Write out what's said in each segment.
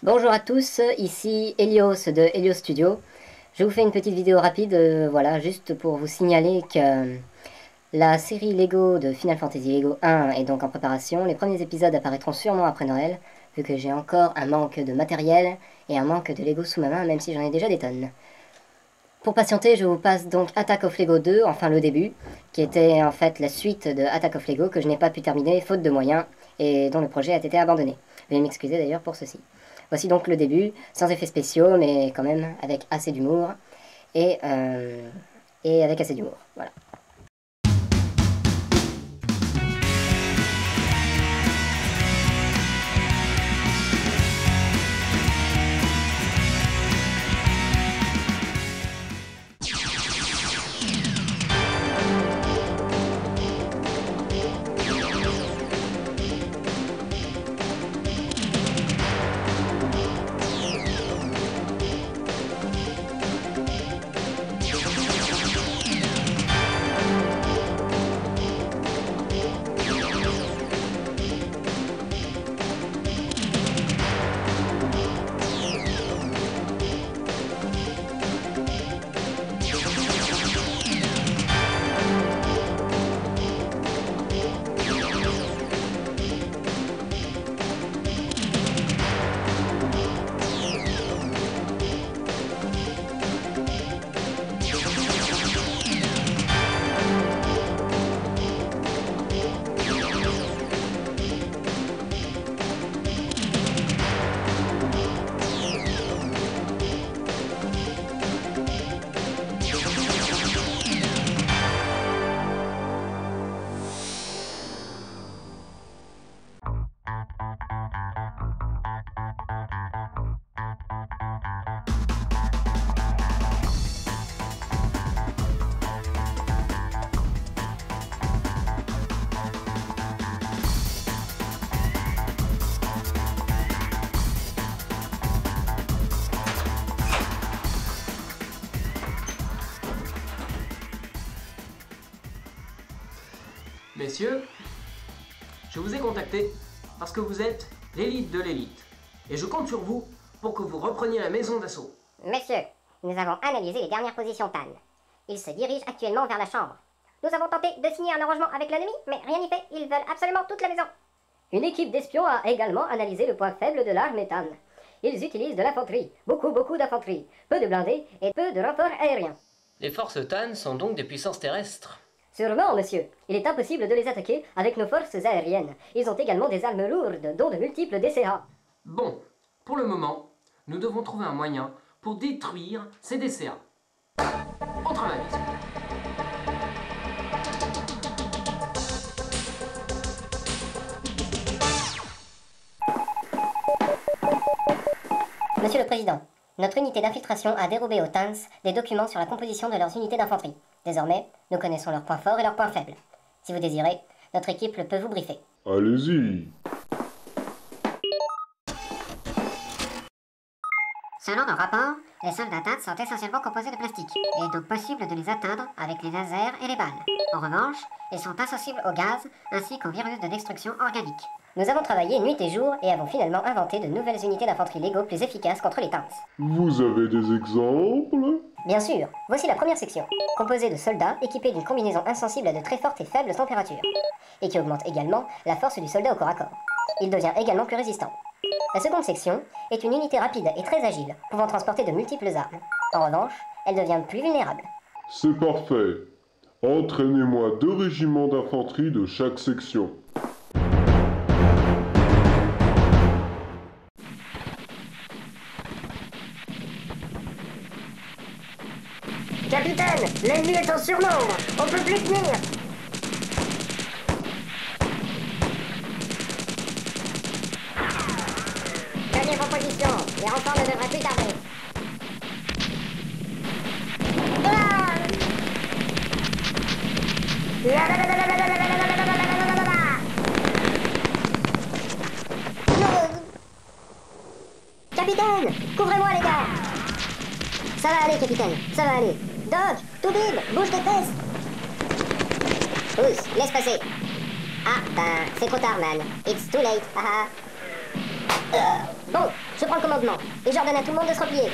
Bonjour à tous, ici Helios de Helios Studio. Je vous fais une petite vidéo rapide, voilà, juste pour vous signaler que la série Lego de Final Fantasy Lego 1 est donc en préparation. Les premiers épisodes apparaîtront sûrement après Noël, vu que j'ai encore un manque de matériel et un manque de Lego sous ma main, même si j'en ai déjà des tonnes. Pour patienter, je vous passe donc Attack of Lego 2, enfin le début, qui était en fait la suite de Attack of Lego que je n'ai pas pu terminer faute de moyens et dont le projet a été abandonné. Veuillez m'excuser d'ailleurs pour ceci. Voici donc le début, sans effets spéciaux, mais quand même avec assez d'humour et avec assez d'humour. Voilà. Messieurs, je vous ai contacté parce que vous êtes l'élite de l'élite. Et je compte sur vous pour que vous repreniez la maison d'assaut. Messieurs, nous avons analysé les dernières positions TAN. Ils se dirigent actuellement vers la chambre. Nous avons tenté de signer un arrangement avec l'ennemi, mais rien n'y fait, ils veulent absolument toute la maison. Une équipe d'espions a également analysé le point faible de l'arme TAN. Ils utilisent de l'infanterie, beaucoup d'infanterie, peu de blindés et peu de renforts aériens. Les forces TAN sont donc des puissances terrestres. Sûrement, monsieur. Il est impossible de les attaquer avec nos forces aériennes. Ils ont également des armes lourdes, dont de multiples DCA. Bon, pour le moment, nous devons trouver un moyen pour détruire ces DCA. Au travail, messieurs. Monsieur le Président, notre unité d'infiltration a dérobé aux TANS des documents sur la composition de leurs unités d'infanterie. Désormais, nous connaissons leurs points forts et leurs points faibles. Si vous désirez, notre équipe peut vous briefer. Allez-y. Selon nos rapports, les soldats TANS sont essentiellement composés de plastique. Il est donc possible de les atteindre avec les lasers et les balles. En revanche, ils sont insensibles au gaz ainsi qu'aux virus de destruction organique. Nous avons travaillé nuit et jour et avons finalement inventé de nouvelles unités d'infanterie Lego plus efficaces contre les TANS. Vous avez des exemples? Bien sûr, voici la première section, composée de soldats équipés d'une combinaison insensible à de très fortes et faibles températures, et qui augmente également la force du soldat au corps à corps. Il devient également plus résistant. La seconde section est une unité rapide et très agile, pouvant transporter de multiples armes. En revanche, elle devient plus vulnérable. C'est parfait. Entraînez-moi 2 régiments d'infanterie de chaque section. Capitaine, l'ennemi est en surnombre, on peut plus tenir. Tenez vos positions, les renforts ne devraient plus tarder. Capitaine, couvrez-moi les gars. Ça va aller, capitaine, ça va aller. Doc, Toubib, bouge tes fesses. Pousse, laisse passer. Ah, ben, c'est trop tard, man. It's too late, haha. Bon, je prends le commandement, et j'ordonne à tout le monde de se replier.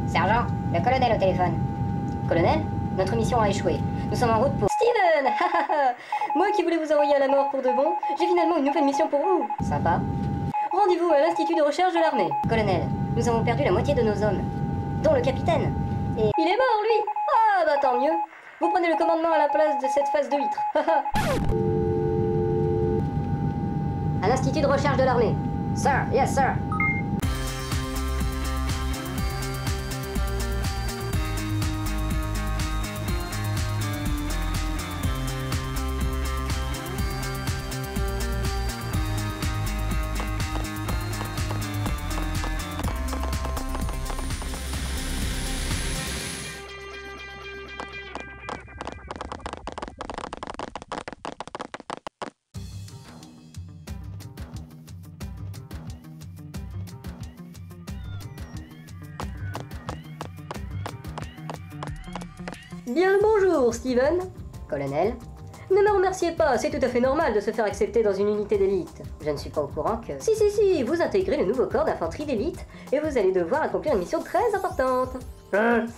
Sergent, le colonel au téléphone. Colonel, notre mission a échoué. Nous sommes en route pour... Steven! Moi qui voulais vous envoyer à la mort pour de bon, j'ai finalement une nouvelle mission pour vous. Sympa. Rendez-vous à l'Institut de recherche de l'armée. Colonel, nous avons perdu la moitié de nos hommes, dont le capitaine. Et... Il est mort, lui! Ah, bah tant mieux. Vous prenez le commandement à la place de cette face de huître. à l'Institut de recherche de l'armée. Sir, yes, sir. Bien le bonjour, Steven. Colonel, Ne me remerciez pas, c'est tout à fait normal de se faire accepter dans une unité d'élite. je ne suis pas au courant que... Si, vous intégrez le nouveau corps d'infanterie d'élite et vous allez devoir accomplir une mission très importante.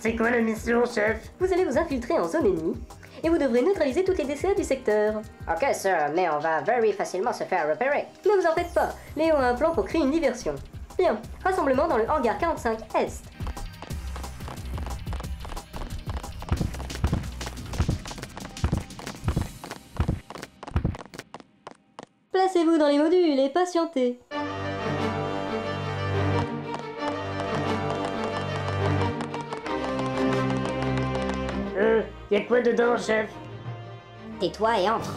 C'est quoi la mission, chef? Vous allez vous infiltrer en zone ennemie et vous devrez neutraliser toutes les DCA du secteur. Ok, sir, mais on va very facilement se faire repérer. Ne vous en faites pas, Léo a un plan pour créer une diversion. Bien, rassemblement dans le hangar 45 Est. Placez-vous dans les modules et patientez. Y'a quoi dedans, chef? Tais-toi et entre.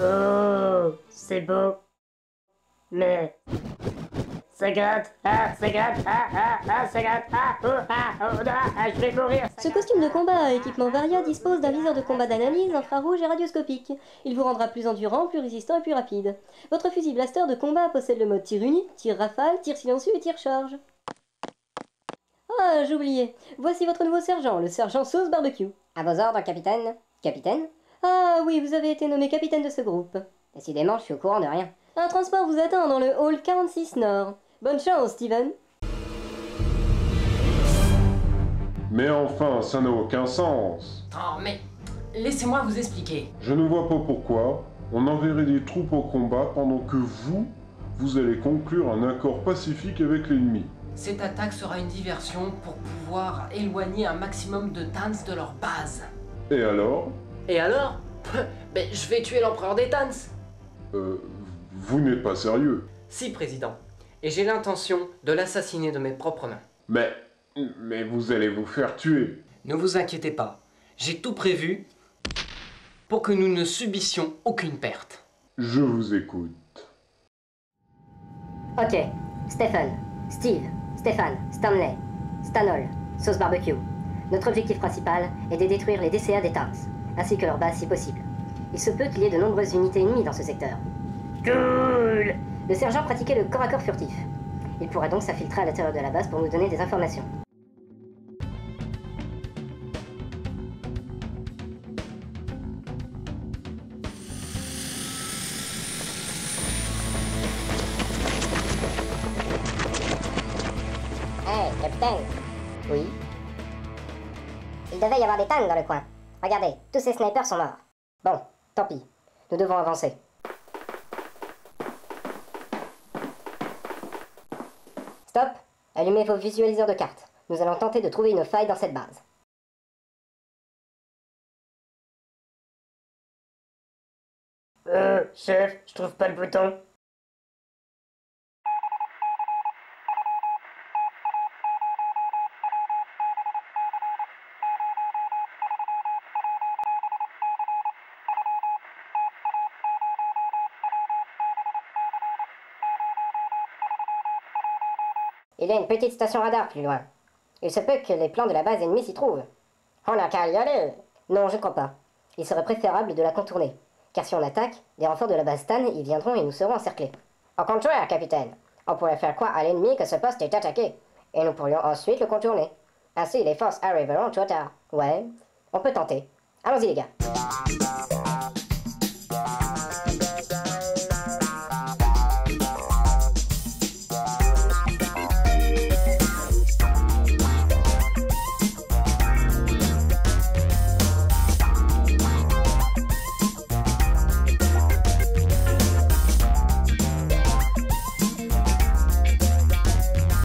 Oh, c'est beau. Mais... ça gratte, ça gratte, ça gratte, je vais mourir. Ce costume de combat à équipement Varia dispose d'un viseur de combat d'analyse infrarouge et radioscopique. Il vous rendra plus endurant, plus résistant et plus rapide. Votre fusil blaster de combat possède le mode tir unique, tir rafale, tir silencieux et tir charge. Ah, j'oubliais. Voici votre nouveau sergent, le sergent Sauce Barbecue. À vos ordres, capitaine. Capitaine? Ah oui, vous avez été nommé capitaine de ce groupe. Décidément, je suis au courant de rien. Un transport vous attend dans le hall 46 Nord. Bonne chance, Steven. Mais enfin, ça n'a aucun sens. Oh, mais laissez-moi vous expliquer. Je ne vois pas pourquoi on enverrait des troupes au combat pendant que vous allez conclure un accord pacifique avec l'ennemi. Cette attaque sera une diversion pour pouvoir éloigner un maximum de Tans de leur base. Et alors? Et alors? Ben, je vais tuer l'empereur des Tans. Vous n'êtes pas sérieux. Si, président. Et j'ai l'intention de l'assassiner de mes propres mains. Mais vous allez vous faire tuer. Ne vous inquiétez pas. J'ai tout prévu pour que nous ne subissions aucune perte. Je vous écoute. Ok. Stephen, Steve, Stéphane, Stanley, Stanol, Sauce Barbecue. Notre objectif principal est de détruire les DCA des Tans, ainsi que leur base si possible. Il se peut qu'il y ait de nombreuses unités ennemies dans ce secteur. Cool. Le sergent pratiquait le corps à corps furtif. Il pourrait donc s'infiltrer à l'intérieur de la base pour nous donner des informations. Hey, capitaine. Oui? Il devait y avoir des tanks dans le coin. Regardez, tous ces snipers sont morts. Bon, tant pis. Nous devons avancer. Stop! Allumez vos visualiseurs de cartes. Nous allons tenter de trouver une faille dans cette base. Chef, je trouve pas le bouton. Il y a une petite station radar plus loin. Il se peut que les plans de la base ennemie s'y trouvent. On n'a qu'à y aller. Non, je ne crois pas. Il serait préférable de la contourner. Car si on attaque, des renforts de la base Stan y viendront et nous serons encerclés. Au contraire, capitaine. On pourrait faire croire à l'ennemi que ce poste est attaqué. Et nous pourrions ensuite le contourner. Ainsi, les forces arriveront trop tard. Ouais, on peut tenter. Allons-y, les gars.